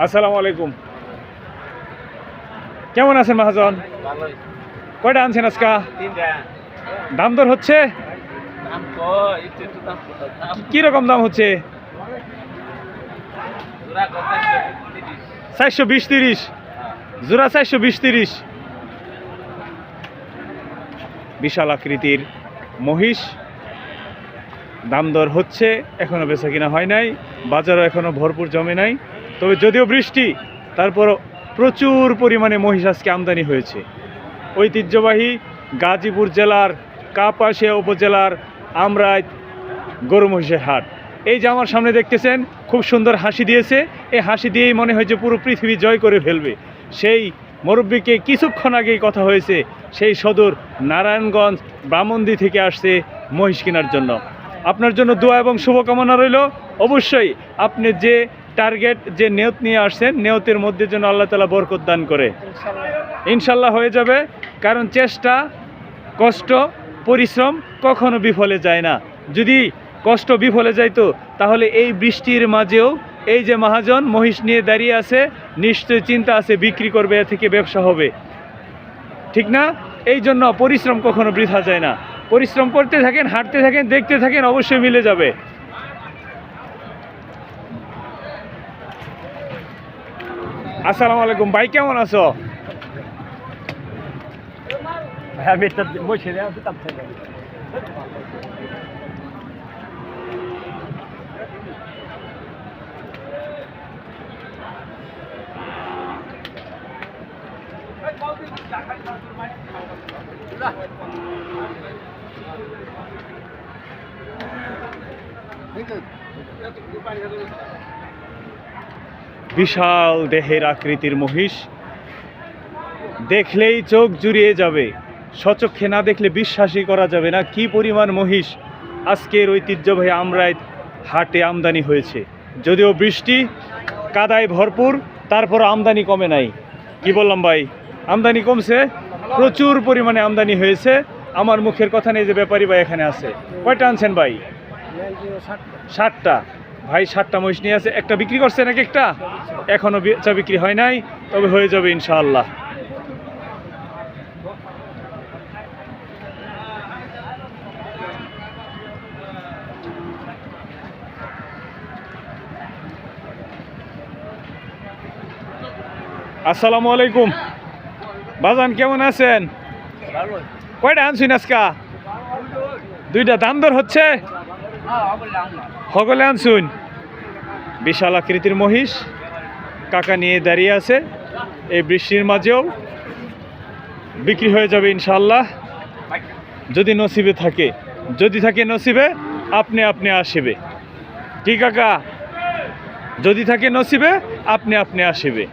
আসসালামু আলাইকুম। কেমন আছেন মহাজন? কয়টা আনছেন আজকা? দাম দর হচ্ছে? কিরকম দাম হচ্ছে? 420-30 জোড়া, 420-30। বিশাল আকৃতির মহিষ, দাম দর হচ্ছে, এখনো বেচা কিনা হয় নাই, বাজারও এখনো ভরপুর জমে নাই। তবে যদিও বৃষ্টি, তারপরও প্রচুর পরিমাণে মহিষ আজকে আমদানি হয়েছে। ঐতিহ্যবাহী গাজীপুর জেলার কাপাসিয়া উপজেলার আমরাই গরু মহিষের হাট। এই যে আমার সামনে দেখতেছেন, খুব সুন্দর হাসি দিয়েছে। এই হাসি দিয়েই মনে হয় যে পুরো পৃথিবী জয় করে ফেলবে। সেই মুরব্বীকে কিছুক্ষণ আগেই কথা হয়েছে, সেই সদর নারায়ণগঞ্জ ব্রাহ্মণদি থেকে আসছে মহিষ কেনার জন্য। আপনার জন্য দোয়া এবং শুভকামনা রইল। অবশ্যই আপনি যে টার্গেট, যে নিয়ত নিয়ে আসছেন, নিয়তের মধ্যে যেন আল্লাহ তাআলা বরকত দান করে। ইনশাল্লাহ হয়ে যাবে, কারণ চেষ্টা, কষ্ট, পরিশ্রম কখনো বিফলে যায় না। যদি কষ্ট বিফলে যাইতো তাহলে এই বৃষ্টির মাঝেও এই যে মহাজন মহিষ নিয়ে দাঁড়িয়ে আছে, নিশ্চয় চিন্তা আছে বিক্রি করবে, এ থেকে ব্যবসা হবে, ঠিক না? এই জন্য পরিশ্রম কখনো বৃথা যায় না। পরিশ্রম করতে থাকেন, হাঁটতে থাকেন, দেখতে থাকেন, অবশ্যই মিলে যাবে। আসসালামু আলাইকুম ভাই, কেমন আছো? বিশাল দেহের আকৃতির মহিষ, দেখলেই চোখ জুড়িয়ে যাবে। স্বচক্ষে না দেখলে বিশ্বাসই করা যাবে না কি পরিমাণ মহিষ আজকের ঐতিহ্যবাহী আমরাই হাটে আমদানি হয়েছে। যদিও বৃষ্টি, কাদায় ভরপুর, তারপর আমদানি কমে নাই। কি বললাম ভাই, আমদানি কমছে, প্রচুর পরিমাণে আমদানি হয়েছে। আমার মুখের কথা নেই যে ব্যাপারী ভাই এখানে আছে। কয়টা আনছেন ভাই? 60টা। ভাই 60টা মহিষ নিয়ে আছে। একটা বিক্রি করছেন? এক একটা এখনো বেচা বিক্রি হয় নাই, তবে হয়ে যাবে ইনশাআল্লাহ। আসসালামু আলাইকুম বাজান, কেমন আছেন? কয়টা আনছেন আজকা? 2টা। দাম দর হচ্ছে? হগলে আনছুন। বিশাল আকৃতির মহিষ কাকা নিয়ে দাঁড়িয়ে আছে। এই বৃষ্টির মাঝেও বিক্রি হয়ে যাবে ইনশাআল্লাহ, যদি নসিবে থাকে। যদি থাকে নসিবে, আপনি আপনি আসিবে। কি কাকা? যদি থাকে নসিবে, আপনি আপনি আসিবে।